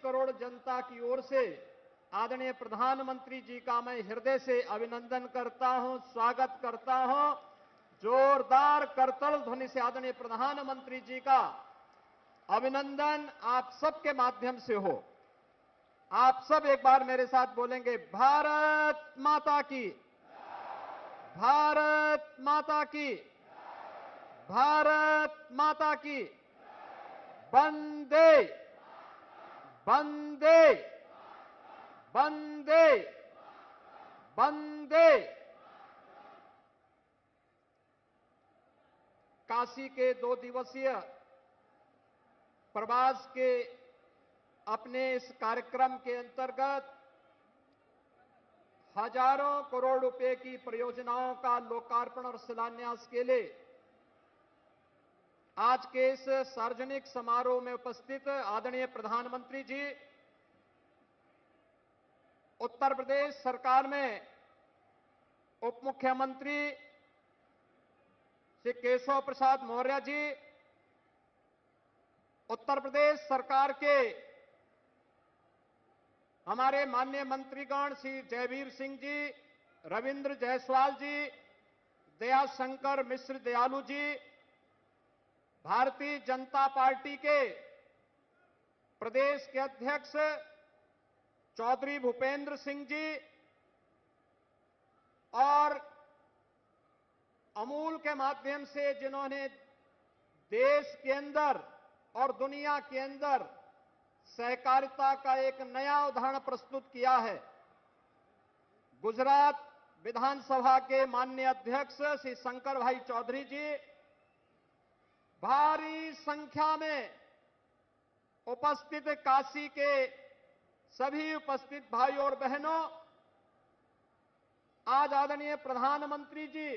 करोड़ जनता की ओर से आदरणीय प्रधानमंत्री जी का मैं हृदय से अभिनंदन करता हूं, स्वागत करता हूं। जोरदार करताल ध्वनि से आदरणीय प्रधानमंत्री जी का अभिनंदन आप सबके माध्यम से हो। आप सब एक बार मेरे साथ बोलेंगे, भारत माता की, भारत माता की, भारत माता की, वंदे वंदे वंदे वंदे। काशी के 2 दिवसीय प्रवास के अपने इस कार्यक्रम के अंतर्गत हजारों करोड़ रुपए की परियोजनाओं का लोकार्पण और शिलान्यास के लिए आज के इस सार्वजनिक समारोह में उपस्थित आदरणीय प्रधानमंत्री जी, उत्तर प्रदेश सरकार में उप मुख्यमंत्री श्री केशव प्रसाद मौर्य जी, उत्तर प्रदेश सरकार के हमारे माननीय मंत्रीगण श्री जयवीर सिंह जी, रविंद्र जायसवाल जी, दयाशंकर मिश्र दयालु जी, भारतीय जनता पार्टी के प्रदेश के अध्यक्ष चौधरी भूपेंद्र सिंह जी और अमूल के माध्यम से जिन्होंने देश के अंदर और दुनिया के अंदर सहकारिता का एक नया उदाहरण प्रस्तुत किया है, गुजरात विधानसभा के माननीय अध्यक्ष श्री शंकर भाई चौधरी जी, भारी संख्या में उपस्थित काशी के सभी उपस्थित भाई और बहनों, आज आदरणीय प्रधानमंत्री जी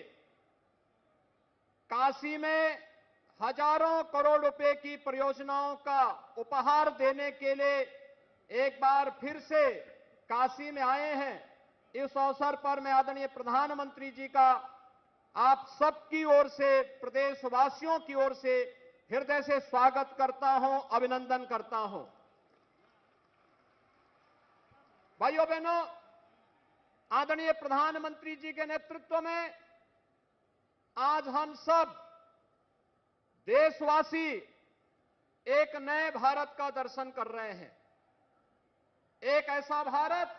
काशी में हजारों करोड़ रुपए की परियोजनाओं का उपहार देने के लिए एक बार फिर से काशी में आए हैं। इस अवसर पर मैं आदरणीय प्रधानमंत्री जी का आप सबकी ओर से, प्रदेशवासियों की ओर से हृदय से स्वागत करता हूं, अभिनंदन करता हूं। भाइयों बहनों, आदरणीय प्रधानमंत्री जी के नेतृत्व में आज हम सब देशवासी एक नए भारत का दर्शन कर रहे हैं। एक ऐसा भारत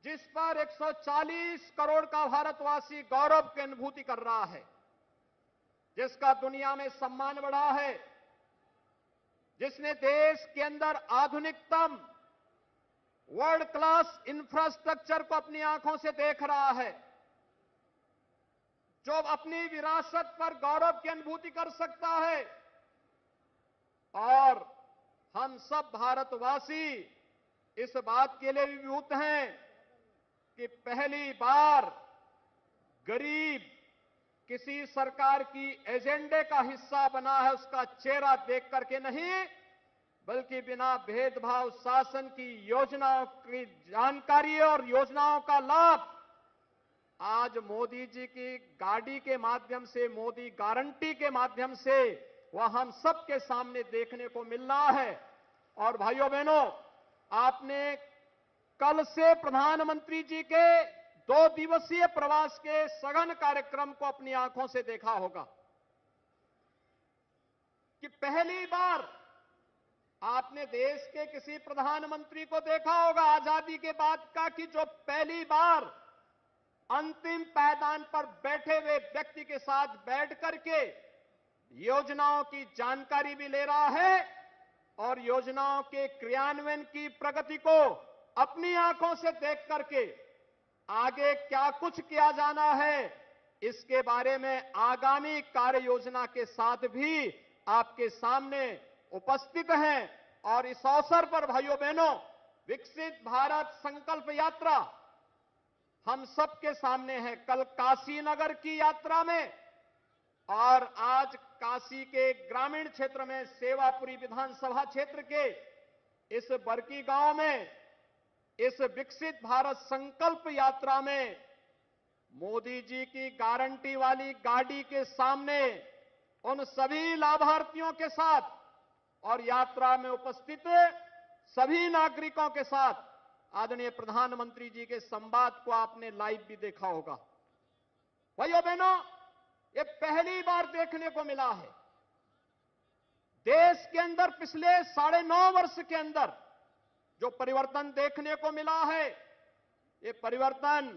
जिस पर 140 करोड़ का भारतवासी गौरव की अनुभूति कर रहा है, जिसका दुनिया में सम्मान बढ़ा है, जिसने देश के अंदर आधुनिकतम वर्ल्ड क्लास इंफ्रास्ट्रक्चर को अपनी आंखों से देख रहा है, जो अपनी विरासत पर गौरव की अनुभूति कर सकता है। और हम सब भारतवासी इस बात के लिए विभूत हैं कि पहली बार गरीब किसी सरकार की एजेंडे का हिस्सा बना है, उसका चेहरा देख करके नहीं, बल्कि बिना भेदभाव शासन की योजनाओं की जानकारी और योजनाओं का लाभ आज मोदी जी की गाड़ी के माध्यम से, मोदी गारंटी के माध्यम से वह हम सबके सामने देखने को मिल रहा है। और भाइयों बहनों, आपने कल से प्रधानमंत्री जी के 2 दिवसीय प्रवास के सघन कार्यक्रम को अपनी आंखों से देखा होगा कि पहली बार आपने देश के किसी प्रधानमंत्री को देखा होगा आजादी के बाद का कि जो पहली बार अंतिम पायदान पर बैठे हुए व्यक्ति के साथ बैठ करके योजनाओं की जानकारी भी ले रहा है और योजनाओं के क्रियान्वयन की प्रगति को अपनी आंखों से देख करके आगे क्या कुछ किया जाना है, इसके बारे में आगामी कार्य योजना के साथ भी आपके सामने उपस्थित हैं। और इस अवसर पर भाइयों बहनों, विकसित भारत संकल्प यात्रा हम सबके सामने है। कल काशी नगर की यात्रा में और आज काशी के ग्रामीण क्षेत्र में सेवापुरी विधानसभा क्षेत्र के इस बरकी गांव में इस विकसित भारत संकल्प यात्रा में मोदी जी की गारंटी वाली गाड़ी के सामने उन सभी लाभार्थियों के साथ और यात्रा में उपस्थित सभी नागरिकों के साथ आदरणीय प्रधानमंत्री जी के संवाद को आपने लाइव भी देखा होगा। भाइयों बहनों, ये पहली बार देखने को मिला है देश के अंदर पिछले 9.5 वर्ष के अंदर जो परिवर्तन देखने को मिला है, ये परिवर्तन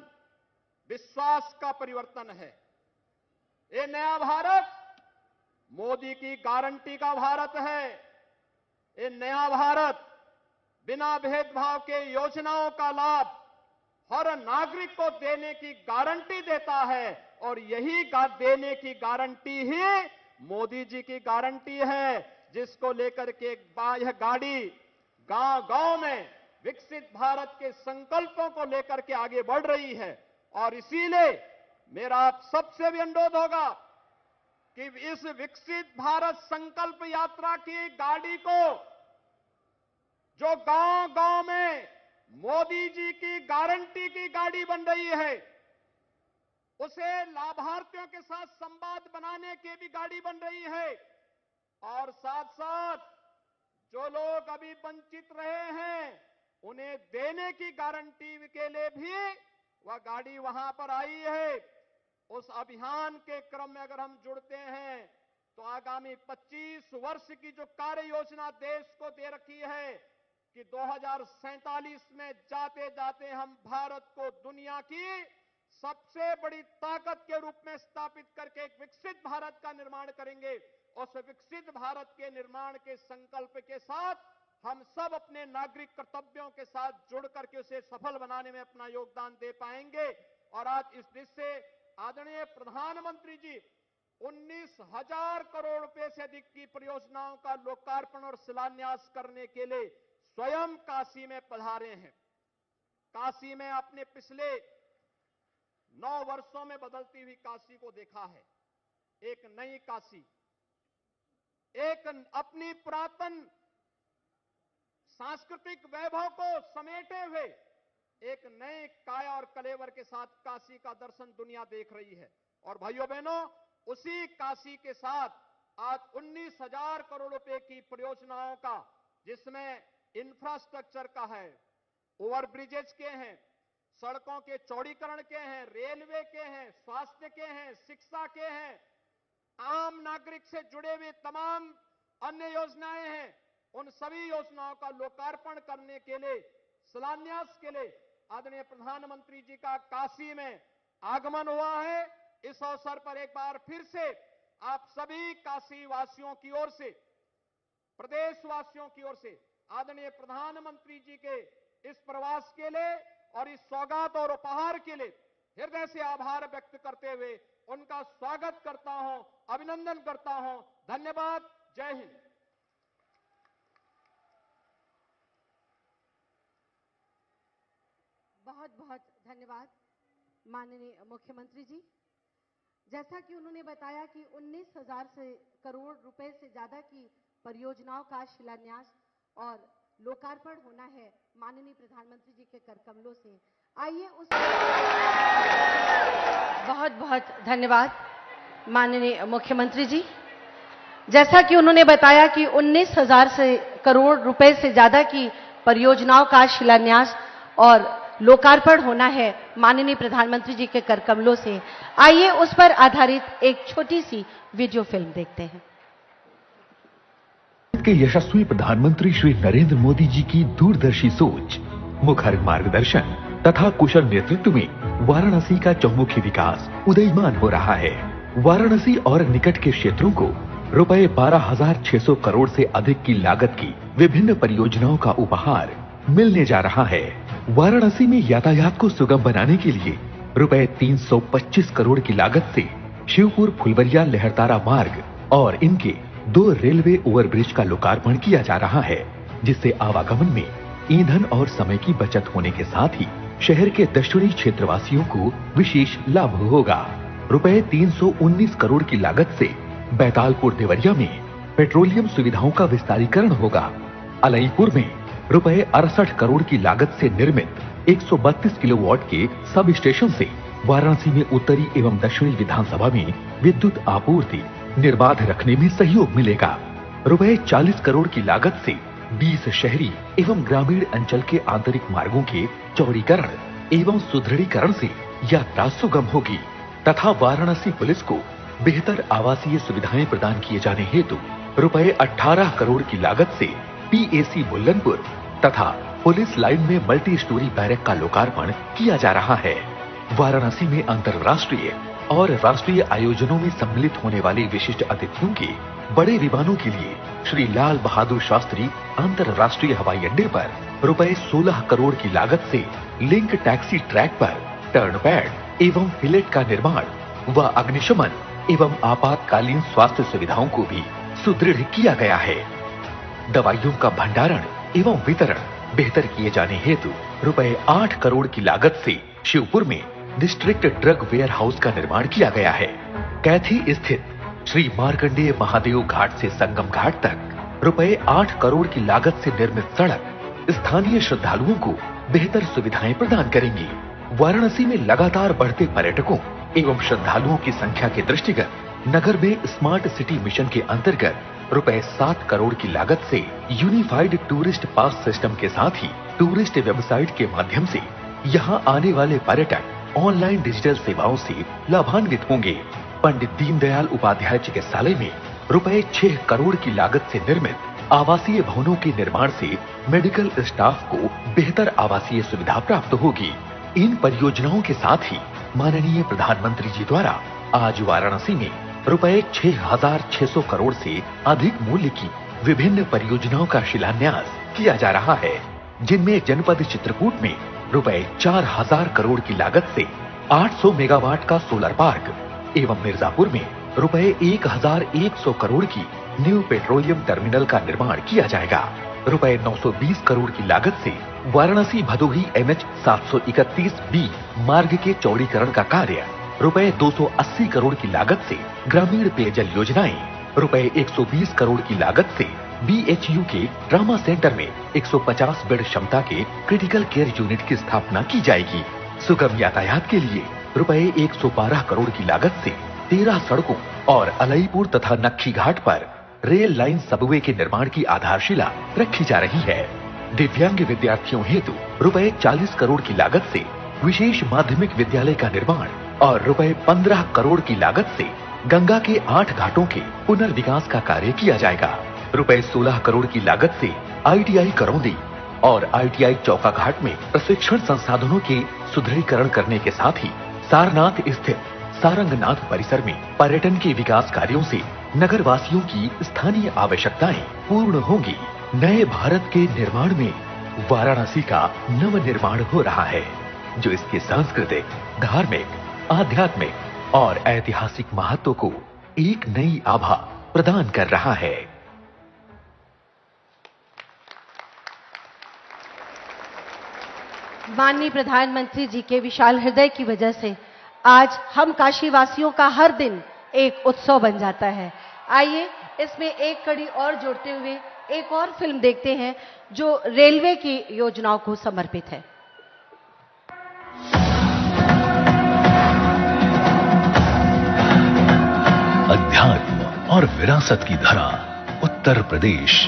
विश्वास का परिवर्तन है। ये नया भारत मोदी की गारंटी का भारत है। ये नया भारत बिना भेदभाव के योजनाओं का लाभ हर नागरिक को देने की गारंटी देता है और यही देने की गारंटी ही मोदी जी की गारंटी है, जिसको लेकर के यह गाड़ी गांव-गांव में विकसित भारत के संकल्पों को लेकर के आगे बढ़ रही है। और इसीलिए मेरा आप सबसे भी अनुरोध होगा कि इस विकसित भारत संकल्प यात्रा की गाड़ी को जो गांव-गांव में मोदी जी की गारंटी की गाड़ी बन रही है, उसे लाभार्थियों के साथ संवाद बनाने की भी गाड़ी बन रही है और साथ-साथ जो लोग अभी वंचित रहे हैं उन्हें देने की गारंटी के लिए भी वह गाड़ी वहां पर आई है। उस अभियान के क्रम में अगर हम जुड़ते हैं तो आगामी 25 वर्ष की जो कार्य योजना देश को दे रखी है कि 2047 में जाते जाते हम भारत को दुनिया की सबसे बड़ी ताकत के रूप में स्थापित करके एक विकसित भारत का निर्माण करेंगे। उस विकसित भारत के निर्माण के संकल्प के साथ हम सब अपने नागरिक कर्तव्यों के साथ जुड़ करके उसे सफल बनाने में अपना योगदान दे पाएंगे। और आज इस दिशा से आदरणीय प्रधानमंत्री जी 19,000 करोड़ रुपए से अधिक की परियोजनाओं का लोकार्पण और शिलान्यास करने के लिए स्वयं काशी में पधारे हैं। काशी में आपने पिछले 9 वर्षों में बदलती हुई काशी को देखा है। एक नई काशी, एक अपनी पुरातन सांस्कृतिक वैभव को समेटे हुए एक नए काया और कलेवर के साथ काशी का दर्शन दुनिया देख रही है। और भाइयों बहनों, उसी काशी के साथ आज 19,000 करोड़ रुपए की परियोजनाओं का, जिसमें इंफ्रास्ट्रक्चर का है, ओवरब्रिजेज के हैं, सड़कों के चौड़ीकरण के हैं, रेलवे के हैं, स्वास्थ्य के हैं, शिक्षा के हैं, आम नागरिक से जुड़े हुए तमाम अन्य योजनाएं हैं, उन सभी योजनाओं का लोकार्पण करने के लिए, शिलान्यास के लिए आदरणीय प्रधानमंत्री जी का काशी में आगमन हुआ है। इस अवसर पर एक बार फिर से आप सभी काशी वासियों की ओर से, प्रदेशवासियों की ओर से आदरणीय प्रधानमंत्री जी के इस प्रवास के लिए और इस सौगात और उपहार के लिए हृदय से आभार व्यक्त करते हुए उनका स्वागत करता हूं, अभिनंदन करता हूं। धन्यवाद। जय हिंद। बहुत बहुत धन्यवाद माननीय मुख्यमंत्री जी। जैसा कि उन्होंने बताया कि 19,000 करोड़ रुपए से ज्यादा की परियोजनाओं का शिलान्यास और लोकार्पण होना है माननीय प्रधानमंत्री जी के कर कमलों से। आइए उस बहुत बहुत धन्यवाद माननीय मुख्यमंत्री जी। जैसा कि उन्होंने बताया कि 19,000 करोड़ रुपए से ज्यादा की परियोजनाओं का शिलान्यास और लोकार्पण होना है माननीय प्रधानमंत्री जी के कर कमलों से। आइए उस पर आधारित एक छोटी सी वीडियो फिल्म देखते हैं। के यशस्वी प्रधानमंत्री श्री नरेंद्र मोदी जी की दूरदर्शी सोच, मुखर मार्गदर्शन तथा कुशल नेतृत्व में वाराणसी का चहुमुखी विकास उदयमान हो रहा है। वाराणसी और निकट के क्षेत्रों को रुपए 12,600 करोड़ से अधिक की लागत की विभिन्न परियोजनाओं का उपहार मिलने जा रहा है। वाराणसी में यातायात को सुगम बनाने के लिए रुपए 325 करोड़ की लागत से शिवपुर फुलवरिया लहरतारा मार्ग और इनके 2 रेलवे ओवरब्रिज का लोकार्पण किया जा रहा है, जिससे आवागमन में ईंधन और समय की बचत होने के साथ ही शहर के दक्षिणी क्षेत्रवासियों को विशेष लाभ होगा। रुपए 319 करोड़ की लागत से बैतालपुर देवरिया में पेट्रोलियम सुविधाओं का विस्तारीकरण होगा। अलईपुर में रुपए 68 करोड़ की लागत से निर्मित 132 किलोवाट के सब स्टेशन से वाराणसी में उत्तरी एवं दक्षिणी विधानसभा में विद्युत आपूर्ति निर्बाध रखने में सहयोग मिलेगा। रुपए 40 करोड़ की लागत से 20 शहरी एवं ग्रामीण अंचल के आंतरिक मार्गों के चौड़ीकरण एवं सुदृढ़ीकरण से यात्रा सुगम होगी तथा वाराणसी पुलिस को बेहतर आवासीय सुविधाएं प्रदान किए जाने हेतु रुपए 18 करोड़ की लागत से पीएसी बुल्लनपुर तथा पुलिस लाइन में मल्टी स्टोरी बैरक का लोकार्पण किया जा रहा है। वाराणसी में अंतर्राष्ट्रीय और राष्ट्रीय आयोजनों में सम्मिलित होने वाले विशिष्ट अतिथियों के बड़े विमानों के लिए श्री लाल बहादुर शास्त्री अंतर्राष्ट्रीय हवाई अड्डे पर रुपए 16 करोड़ की लागत से लिंक टैक्सी ट्रैक पर टर्न पैड एवं फिलेट का निर्माण व अग्निशमन एवं आपातकालीन स्वास्थ्य सुविधाओं को भी सुदृढ़ किया गया है। दवाइयों का भंडारण एवं वितरण बेहतर किए जाने हेतु रुपए 8 करोड़ की लागत से शिवपुर में डिस्ट्रिक्ट ड्रग वेयर हाउस का निर्माण किया गया है। कैथी स्थित श्री मार्कंडेय महादेव घाट से संगम घाट तक रुपए 8 करोड़ की लागत से निर्मित सड़क स्थानीय श्रद्धालुओं को बेहतर सुविधाएं प्रदान करेंगी। वाराणसी में लगातार बढ़ते पर्यटकों एवं श्रद्धालुओं की संख्या के दृष्टिगत नगर में स्मार्ट सिटी मिशन के अंतर्गत रुपए 7 करोड़ की लागत से यूनिफाइड टूरिस्ट पास सिस्टम के साथ ही टूरिस्ट वेबसाइट के माध्यम से यहां आने वाले पर्यटक ऑनलाइन डिजिटल सेवाओं से लाभान्वित होंगे। पंडित दीनदयाल उपाध्याय चिकित्सालय में रुपए 6 करोड़ की लागत से निर्मित आवासीय भवनों के निर्माण से मेडिकल स्टाफ को बेहतर आवासीय सुविधा प्राप्त होगी। इन परियोजनाओं के साथ ही माननीय प्रधानमंत्री जी द्वारा आज वाराणसी में रुपए 6,600 करोड़ से अधिक मूल्य की विभिन्न परियोजनाओं का शिलान्यास किया जा रहा है, जिनमें जनपद चित्रकूट में रुपए 4,000 करोड़ की लागत से 800 मेगावाट का सोलर पार्क एवं मिर्जापुर में रुपए 1,100 करोड़ की न्यू पेट्रोलियम टर्मिनल का निर्माण किया जाएगा। रुपए 920 करोड़ की लागत से वाराणसी भदोही NH 731B मार्ग के चौड़ीकरण का कार्य, रुपए 280 करोड़ की लागत से ग्रामीण पेयजल योजनाएं, रुपए 120 करोड़ की लागत से BHU के ट्रामा सेंटर में 150 बेड क्षमता के क्रिटिकल केयर यूनिट की स्थापना की जाएगी। सुगम यातायात के लिए रुपए 112 करोड़ की लागत से 13 सड़कों और अलईपुर तथा नक्खी घाट पर रेल लाइन सबवे के निर्माण की आधारशिला रखी जा रही है। दिव्यांग विद्यार्थियों हेतु रुपए 40 करोड़ की लागत से विशेष माध्यमिक विद्यालय का निर्माण और रुपए 15 करोड़ की लागत से गंगा के 8 घाटों के पुनर्विकास का कार्य किया जाएगा। रुपए 16 करोड़ की लागत से ITI करौंदी और ITI चौका घाट में प्रशिक्षण संसाधनों के सुदृढ़ीकरण करने के साथ ही सारनाथ स्थित सारंगनाथ परिसर में पर्यटन के विकास कार्यों से नगर वासियों की स्थानीय आवश्यकताएं पूर्ण होंगी। नए भारत के निर्माण में वाराणसी का नव निर्माण हो रहा है, जो इसके सांस्कृतिक, धार्मिक, आध्यात्मिक और ऐतिहासिक महत्व को एक नई आभा प्रदान कर रहा है। माननीय प्रधानमंत्री जी के विशाल हृदय की वजह से आज हम काशी वासियों का हर दिन एक उत्सव बन जाता है। आइए इसमें एक कड़ी और जोड़ते हुए एक और फिल्म देखते हैं जो रेलवे की योजनाओं को समर्पित है। अध्यात्म और विरासत की धरा उत्तर प्रदेश।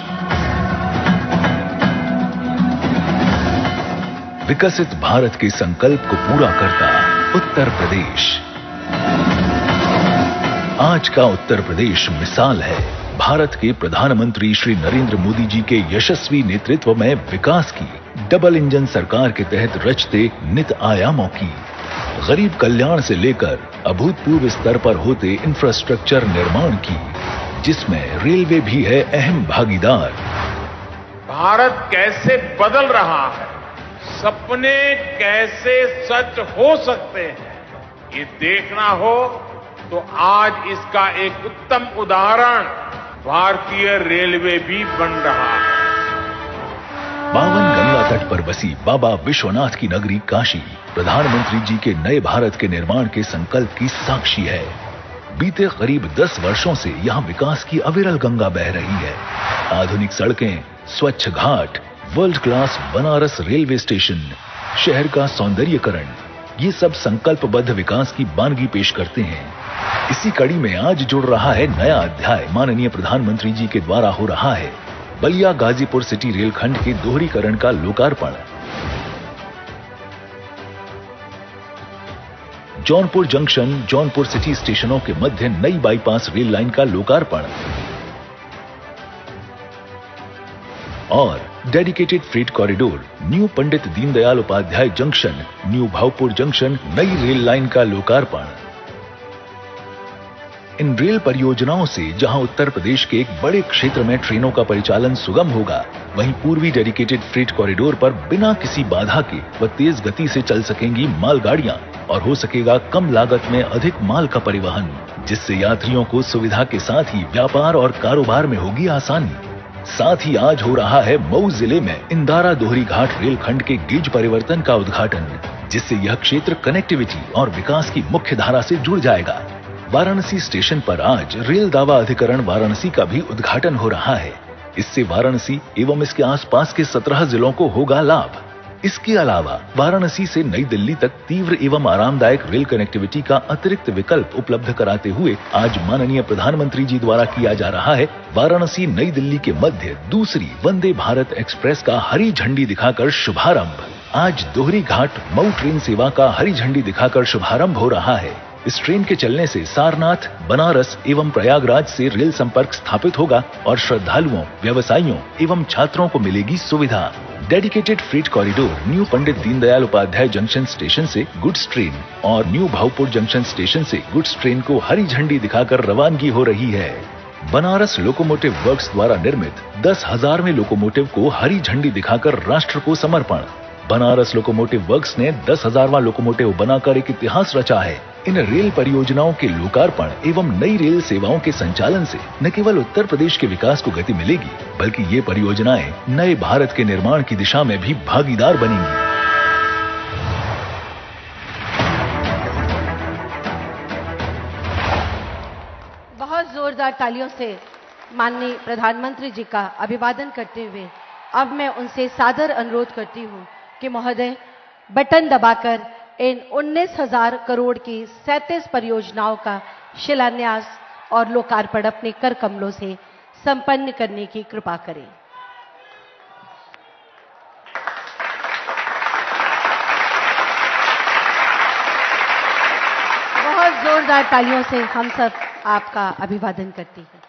विकसित भारत के संकल्प को पूरा करता उत्तर प्रदेश। आज का उत्तर प्रदेश मिसाल है भारत के प्रधानमंत्री श्री नरेंद्र मोदी जी के यशस्वी नेतृत्व में विकास की डबल इंजन सरकार के तहत रचते नित आयामों की। गरीब कल्याण से लेकर अभूतपूर्व स्तर पर होते इंफ्रास्ट्रक्चर निर्माण की, जिसमें रेलवे भी है अहम भागीदार। भारत कैसे बदल रहा है, सपने कैसे सच हो सकते हैं, ये देखना हो तो आज इसका एक उत्तम उदाहरण भारतीय रेलवे भी बन रहा है। पावन गंगा तट पर बसी बाबा विश्वनाथ की नगरी काशी प्रधानमंत्री जी के नए भारत के निर्माण के संकल्प की साक्षी है। बीते करीब 10 वर्षों से यहाँ विकास की अविरल गंगा बह रही है। आधुनिक सड़कें, स्वच्छ घाट, world class Banaras railway station, शहर का सौंदर्यीकरण, ये सब संकल्पबद्ध विकास की बानगी पेश करते हैं। इसी कड़ी में आज जुड़ रहा है नया अध्याय। माननीय प्रधानमंत्री जी के द्वारा हो रहा है बलिया गाजीपुर सिटी रेलखंड के दोहरीकरण का लोकार्पण, जौनपुर जंक्शन जौनपुर सिटी स्टेशनों के मध्य नई बाईपास रेल लाइन का लोकार्पण और dedicated freight corridor new Pandit Deendayal Upadhyay junction new Bhavpur junction नई रेल लाइन का लोकार्पण। इन रेल परियोजनाओं से जहां उत्तर प्रदेश के एक बड़े क्षेत्र में ट्रेनों का परिचालन सुगम होगा, वहीं पूर्वी डेडिकेटेड फ्रेट कॉरिडोर पर बिना किसी बाधा के व तेज गति से चल सकेंगी मालगाड़ियां और हो सकेगा कम लागत में अधिक माल का परिवहन, जिससे यात्रियों को सुविधा के साथ ही व्यापार और कारोबार में होगी आसानी। साथ ही आज हो रहा है मऊ जिले में इंदारा दोहरी घाट रेलखंड के गेज परिवर्तन का उद्घाटन, जिससे यह क्षेत्र कनेक्टिविटी और विकास की मुख्य धारा से जुड़ जाएगा। वाराणसी स्टेशन पर आज रेल दावा अधिकरण वाराणसी का भी उद्घाटन हो रहा है। इससे वाराणसी एवं इसके आसपास के 17 जिलों को होगा लाभ। इसके अलावा वाराणसी से नई दिल्ली तक तीव्र एवं आरामदायक रेल कनेक्टिविटी का अतिरिक्त विकल्प उपलब्ध कराते हुए आज माननीय प्रधानमंत्री जी द्वारा किया जा रहा है वाराणसी नई दिल्ली के मध्य दूसरी वंदे भारत एक्सप्रेस का हरी झंडी दिखाकर शुभारंभ। आज दोहरी घाट मऊ ट्रेन सेवा का हरी झंडी दिखाकर शुभारंभ हो रहा है। इस ट्रेन के चलने से सारनाथ, बनारस एवं प्रयागराज से रेल संपर्क स्थापित होगा और श्रद्धालुओं, व्यवसायियों एवं छात्रों को मिलेगी सुविधा। Dedicated freight corridor new Pandit Deendayal Upadhyay junction station से गुड्स ट्रेन और न्यू भावपुर जंक्शन स्टेशन से गुड्स ट्रेन को हरी झंडी दिखाकर रवानगी हो रही है। बनारस लोकोमोटिव वर्क्स द्वारा निर्मित 10,000वें लोकोमोटिव को हरी झंडी दिखाकर राष्ट्र को समर्पण। बनारस लोकोमोटिव वर्क्स ने 10,000वां लोकोमोटिव बनाकर एक इतिहास रचा है। इन रेल परियोजनाओं के लोकार्पण एवं नई रेल सेवाओं के संचालन से न केवल उत्तर प्रदेश के विकास को गति मिलेगी, बल्कि ये परियोजनाएं नए भारत के निर्माण की दिशा में भी भागीदार बनेंगी। बहुत जोरदार तालियों से माननीय प्रधानमंत्री जी का अभिवादन करते हुए अब मैं उनसे सादर अनुरोध करती हूं कि महोदय बटन दबाकर इन 19,000 करोड़ की 37 परियोजनाओं का शिलान्यास और लोकार्पण अपने कर कमलों से संपन्न करने की कृपा करें। बहुत जोरदार तालियों से हम सब आपका अभिवादन करते हैं।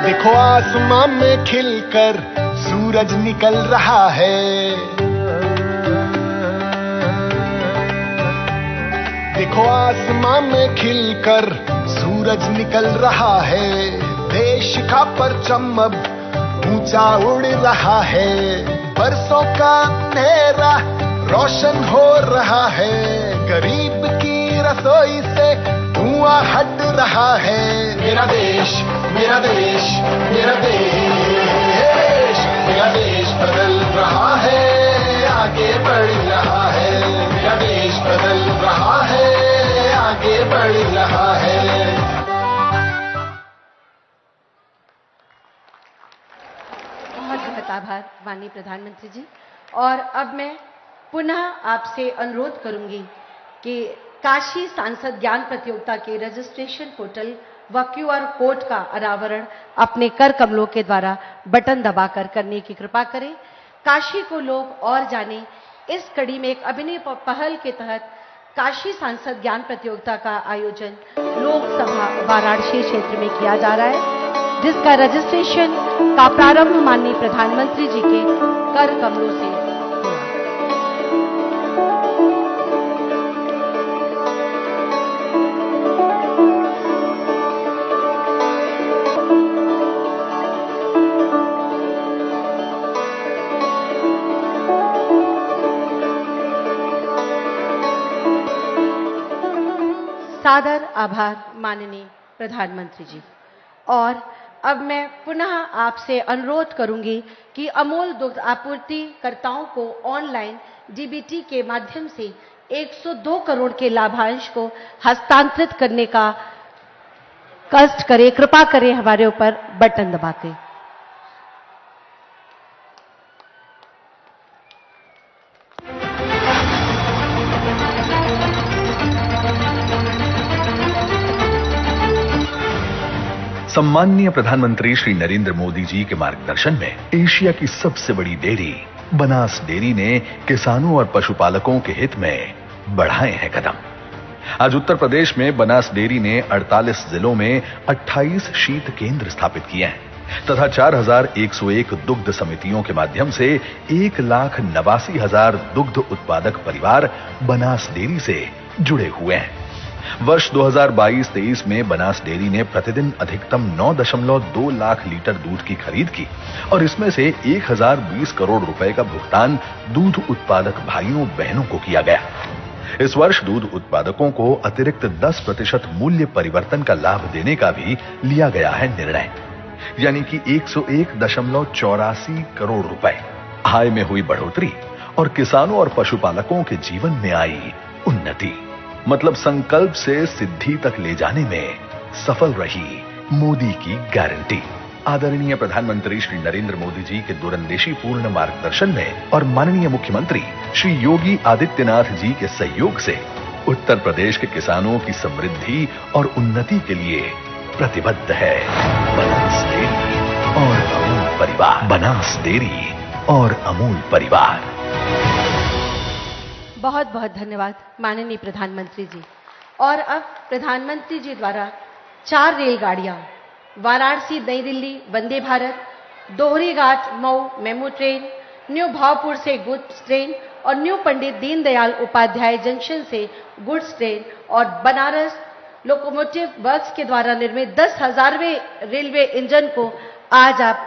देखो आसमान में खिलकर सूरज निकल रहा है। देखो आसमान में खिलकर सूरज निकल रहा है। देश का परचम अब ऊंचा उड़ रहा है। बरसों का अंधेरा रोशन हो रहा है। गरीब की रसोई से धुआं हट रहा है। मेरा देश मेरा देश मेरा देश, मेरा देश बदल रहा है, आगे बढ़ रहा है। मेरा देश बदल रहा है, आगे बढ़ रहा है। बहुत बहुत आभार माननीय प्रधानमंत्री जी। और अब मैं पुनः आपसे अनुरोध करूंगी कि काशी सांसद ज्ञान प्रतियोगिता के रजिस्ट्रेशन पोर्टल व QR कोड का अनावरण अपने कर कमलों के द्वारा बटन दबाकर करने की कृपा करें। काशी को लोग और जाने, इस कड़ी में एक अभिनव पहल के तहत काशी सांसद ज्ञान प्रतियोगिता का आयोजन लोकसभा वाराणसी क्षेत्र में किया जा रहा है, जिसका रजिस्ट्रेशन का प्रारंभ माननीय प्रधानमंत्री जी के कर कमलों से हुआ। सादर आभार माननीय प्रधानमंत्री जी। और अब मैं पुनः आपसे अनुरोध करूंगी कि अमूल दुग्ध आपूर्तिकर्ताओं को ऑनलाइन डीबीटी के माध्यम से 102 करोड़ के लाभांश को हस्तांतरित करने का कष्ट करें, कृपा करें हमारे ऊपर बटन दबा के। सम्माननीय प्रधानमंत्री श्री नरेंद्र मोदी जी के मार्गदर्शन में एशिया की सबसे बड़ी डेयरी बनास डेयरी ने किसानों और पशुपालकों के हित में बढ़ाए हैं कदम। आज उत्तर प्रदेश में बनास डेयरी ने 48 जिलों में 28 शीत केंद्र स्थापित किए हैं तथा 4101 दुग्ध समितियों के माध्यम से 1,89,000 दुग्ध उत्पादक परिवार बनास डेयरी से जुड़े हुए हैं। वर्ष 2022-23 में बनास डेयरी ने प्रतिदिन अधिकतम 9.2 लाख लीटर दूध की खरीद की और इसमें से 1020 करोड़ रुपए का भुगतान दूध उत्पादक भाइयों बहनों को किया गया। इस वर्ष दूध उत्पादकों को अतिरिक्त 10% मूल्य परिवर्तन का लाभ देने का भी लिया गया है निर्णय, यानी कि 101.84 करोड़ रुपए। आय में हुई बढ़ोतरी और किसानों और पशुपालकों के जीवन में आई उन्नति, मतलब संकल्प से सिद्धि तक ले जाने में सफल रही मोदी की गारंटी। आदरणीय प्रधानमंत्री श्री नरेंद्र मोदी जी के दूरंदेशी पूर्ण मार्गदर्शन में और माननीय मुख्यमंत्री श्री योगी आदित्यनाथ जी के सहयोग से उत्तर प्रदेश के किसानों की समृद्धि और उन्नति के लिए प्रतिबद्ध है बनास डेयरी और अमूल परिवार। बनास डेयरी और अमूल परिवार। बहुत बहुत धन्यवाद माननीय प्रधानमंत्री जी। और अब प्रधानमंत्री जी द्वारा 4 रेलगाड़ियां वाराणसी नई Delhi Vande Bharat, Dohrighat Mau MEMU train, new Bhavpur से गुड्स ट्रेन और न्यू पंडित दीनदयाल उपाध्याय जंक्शन से गुड्स ट्रेन और बनारस लोकोमोटिव वर्क्स के द्वारा निर्मित 10,000वें रेलवे इंजन को आज आप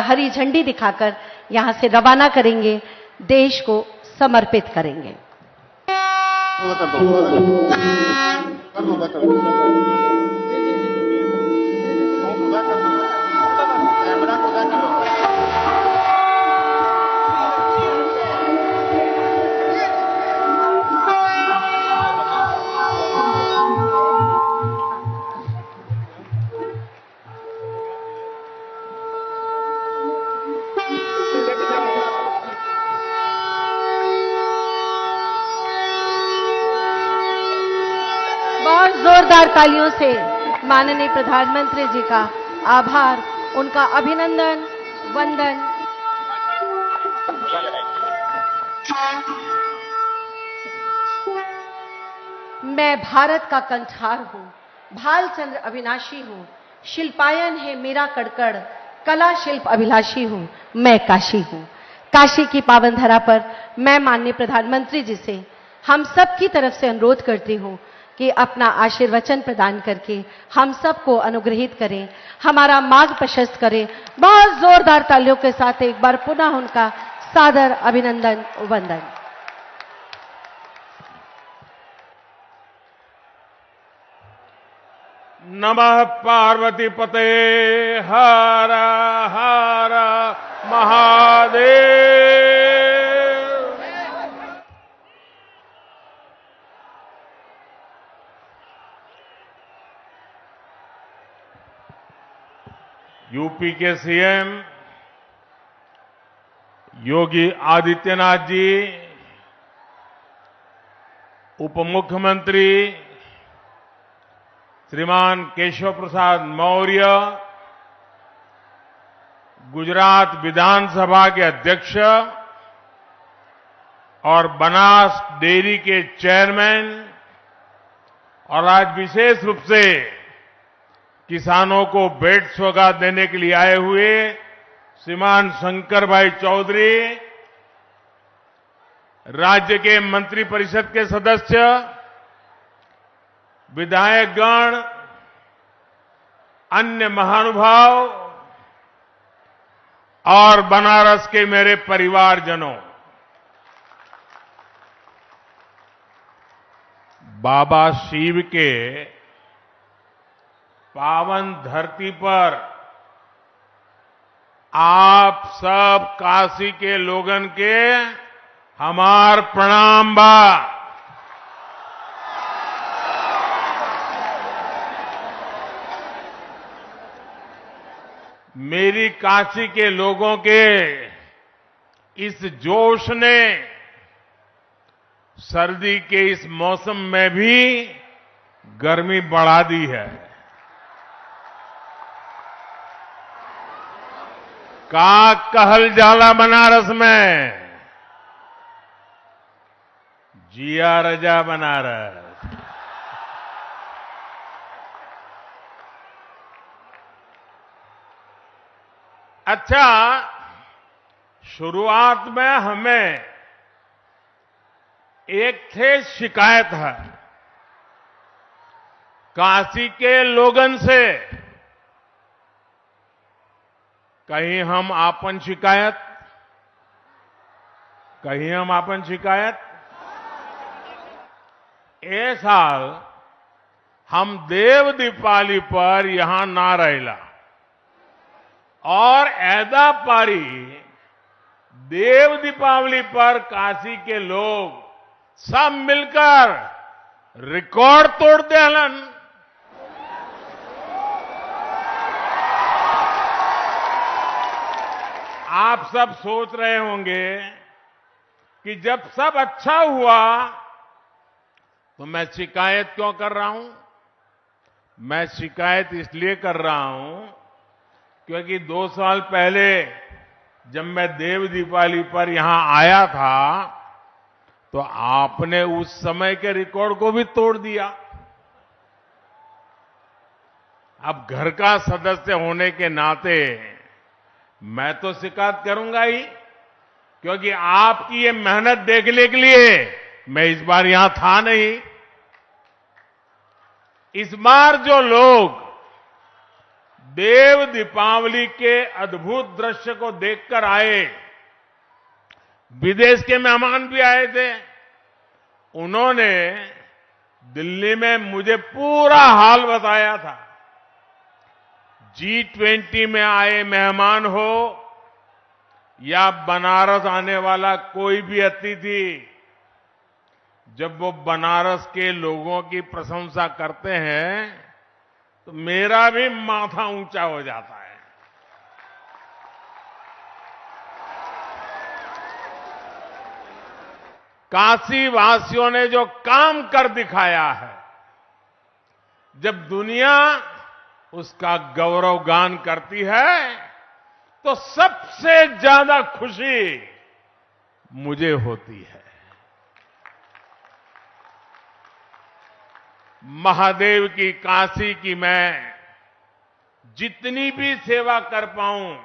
हरी झंडी दिखाकर यहां से रवाना करेंगे, देश को समर्पित करेंगे। जोरदार तालियों से माननीय प्रधानमंत्री जी का आभार, उनका अभिनंदन, वंदन। मैं भारत का कंठार हूं, भालचंद्र अविनाशी हूं, शिल्पायन है मेरा कड़कड़, कला शिल्प अभिलाषी हूं, मैं काशी हूं। काशी की पावन धरा पर मैं माननीय प्रधानमंत्री जी से हम सब की तरफ से अनुरोध करती हूं कि अपना आशीर्वचन प्रदान करके हम सबको अनुग्रहित करें, हमारा मार्ग प्रशस्त करें। बहुत जोरदार तालियों के साथ एक बार पुनः उनका सादर अभिनंदन, वंदन। नमः पार्वती पते हर हर महादेव। यूपी के सीएम योगी आदित्यनाथ जी, उप मुख्यमंत्री श्रीमान केशव प्रसाद मौर्य, गुजरात विधानसभा के अध्यक्ष और बनास डेयरी के चेयरमैन और आज विशेष रूप से किसानों को भेंट सौगात देने के लिए आए हुए श्रीमान शंकर भाई चौधरी, राज्य के मंत्रिपरिषद के सदस्य, विधायकगण, अन्य महानुभाव और बनारस के मेरे परिवारजनों, बाबा शिव के पावन धरती पर आप सब काशी के लोगन के हमार प्रणाम बा। मेरी काशी के लोगों के इस जोश ने सर्दी के इस मौसम में भी गर्मी बढ़ा दी है। का कहल जाला बनारस में, जिया रजा बनारस। अच्छा, शुरुआत में हमें एक थे शिकायत है काशी के लोगन से, कहीं हम आपन शिकायत, ए साल हम देव दीपावली पर यहां ना रहेला और ऐदा पारी देव दीपावली पर काशी के लोग सब मिलकर रिकॉर्ड तोड़ देलन। आप सब सोच रहे होंगे कि जब सब अच्छा हुआ तो मैं शिकायत क्यों कर रहा हूं। मैं शिकायत इसलिए कर रहा हूं क्योंकि 2 साल पहले जब मैं देव दीपावली पर यहां आया था तो आपने उस समय के रिकॉर्ड को भी तोड़ दिया। अब घर का सदस्य होने के नाते मैं तो शिकायत करूंगा ही, क्योंकि आपकी ये मेहनत देखने के लिए मैं इस बार यहां था नहीं। इस बार जो लोग देव दीपावली के अद्भुत दृश्य को देखकर आए, विदेश के मेहमान भी आए थे, उन्होंने दिल्ली में मुझे पूरा हाल बताया था। G20 में आए मेहमान हो या बनारस आने वाला कोई भी अतिथि, जब वो बनारस के लोगों की प्रशंसा करते हैं तो मेरा भी माथा ऊंचा हो जाता है। काशी वासियों ने जो काम कर दिखाया है, जब दुनिया उसका गौरवगान करती है तो सबसे ज्यादा खुशी मुझे होती है। महादेव की काशी की मैं जितनी भी सेवा कर पाऊं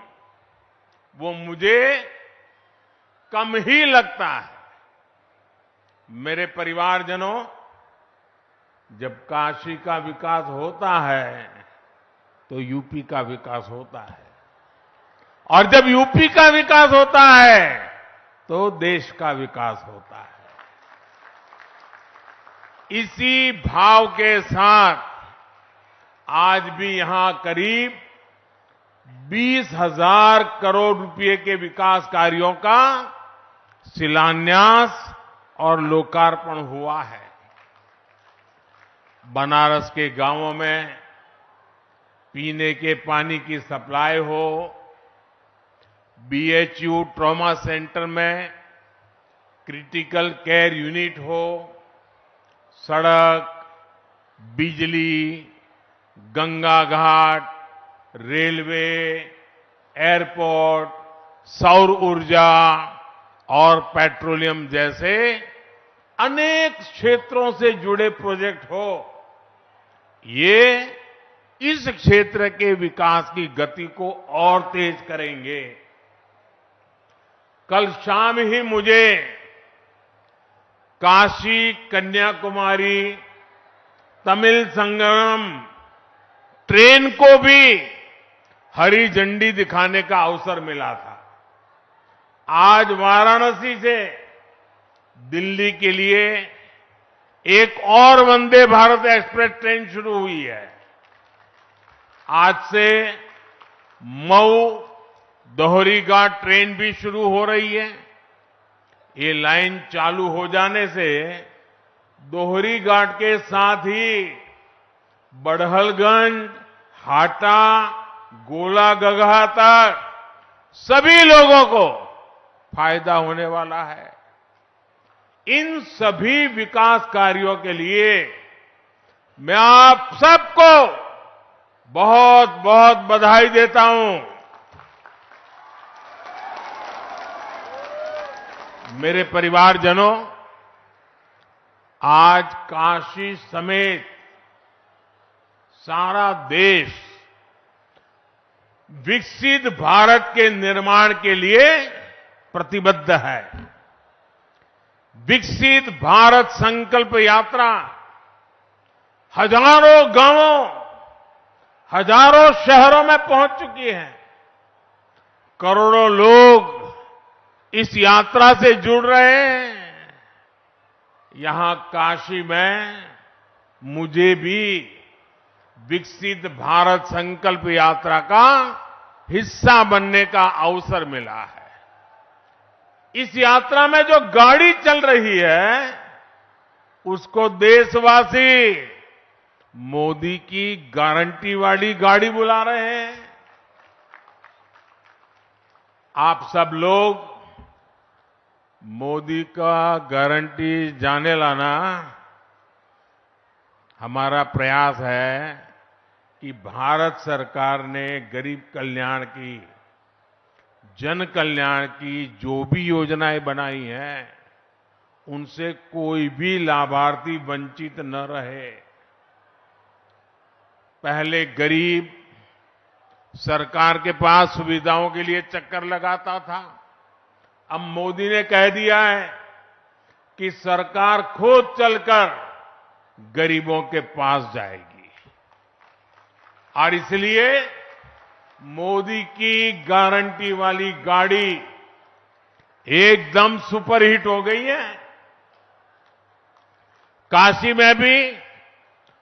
वो मुझे कम ही लगता है। मेरे परिवारजनों, जब काशी का विकास होता है तो यूपी का विकास होता है, और जब यूपी का विकास होता है तो देश का विकास होता है। इसी भाव के साथ आज भी यहां करीब 20,000 करोड़ रुपए के विकास कार्यों का शिलान्यास और लोकार्पण हुआ है। बनारस के गांवों में पीने के पानी की सप्लाई हो, BHU ट्रॉमा सेंटर में क्रिटिकल केयर यूनिट हो, सड़क, बिजली, गंगा घाट, रेलवे, एयरपोर्ट, सौर ऊर्जा और पेट्रोलियम जैसे अनेक क्षेत्रों से जुड़े प्रोजेक्ट हो, ये इस क्षेत्र के विकास की गति को और तेज करेंगे। कल शाम ही मुझे काशी कन्याकुमारी तमिल संगम ट्रेन को भी हरी झंडी दिखाने का अवसर मिला था। आज वाराणसी से दिल्ली के लिए एक और वंदे भारत एक्सप्रेस ट्रेन शुरू हुई है। आज से मऊ दोहरीघाट ट्रेन भी शुरू हो रही है। ये लाइन चालू हो जाने से दोहरीघाट के साथ ही बड़हलगंज, हाटा, गोलागगहा तक सभी लोगों को फायदा होने वाला है। इन सभी विकास कार्यों के लिए मैं आप सबको बहुत बहुत बधाई देता हूं। मेरे परिवारजनों, आज काशी समेत सारा देश विकसित भारत के निर्माण के लिए प्रतिबद्ध है। विकसित भारत संकल्प यात्रा हजारों गांवों, हजारों शहरों में पहुंच चुकी है। करोड़ों लोग इस यात्रा से जुड़ रहे हैं। यहां काशी में मुझे भी विकसित भारत संकल्प यात्रा का हिस्सा बनने का अवसर मिला है। इस यात्रा में जो गाड़ी चल रही है, उसको देशवासी मोदी की गारंटी वाली गाड़ी बुला रहे हैं। आप सब लोग मोदी का गारंटी जाने लाना हमारा प्रयास है कि भारत सरकार ने गरीब कल्याण की, जन कल्याण की जो भी योजनाएं बनाई हैं, उनसे कोई भी लाभार्थी वंचित न रहे। पहले गरीब सरकार के पास सुविधाओं के लिए चक्कर लगाता था। अब मोदी ने कह दिया है कि सरकार खुद चलकर गरीबों के पास जाएगी, और इसलिए मोदी की गारंटी वाली गाड़ी एकदम सुपरहिट हो गई है। काशी में भी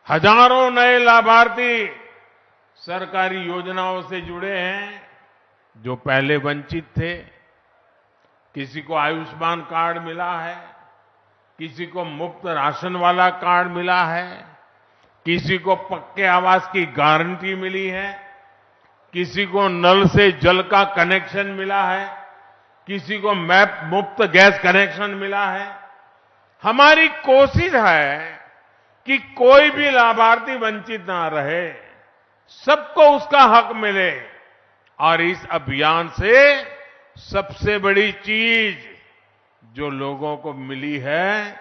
हजारों नए लाभार्थी सरकारी योजनाओं से जुड़े हैं, जो पहले वंचित थे। किसी को आयुष्मान कार्ड मिला है, किसी को मुफ्त राशन वाला कार्ड मिला है, किसी को पक्के आवास की गारंटी मिली है, किसी को नल से जल का कनेक्शन मिला है, किसी को मुफ्त गैस कनेक्शन मिला है। हमारी कोशिश है कि कोई भी लाभार्थी वंचित ना रहे, सबको उसका हक मिले। और इस अभियान से सबसे बड़ी चीज जो लोगों को मिली है,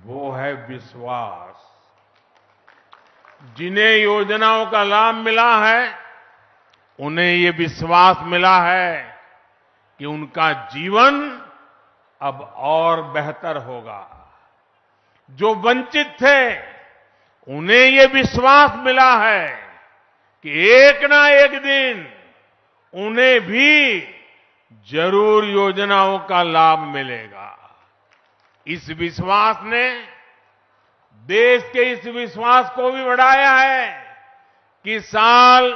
वो है विश्वास। जिन्हें योजनाओं का लाभ मिला है, उन्हें ये विश्वास मिला है कि उनका जीवन अब और बेहतर होगा। जो वंचित थे, उन्हें ये विश्वास मिला है कि एक ना एक दिन उन्हें भी जरूर योजनाओं का लाभ मिलेगा। इस विश्वास ने देश के इस विश्वास को भी बढ़ाया है कि साल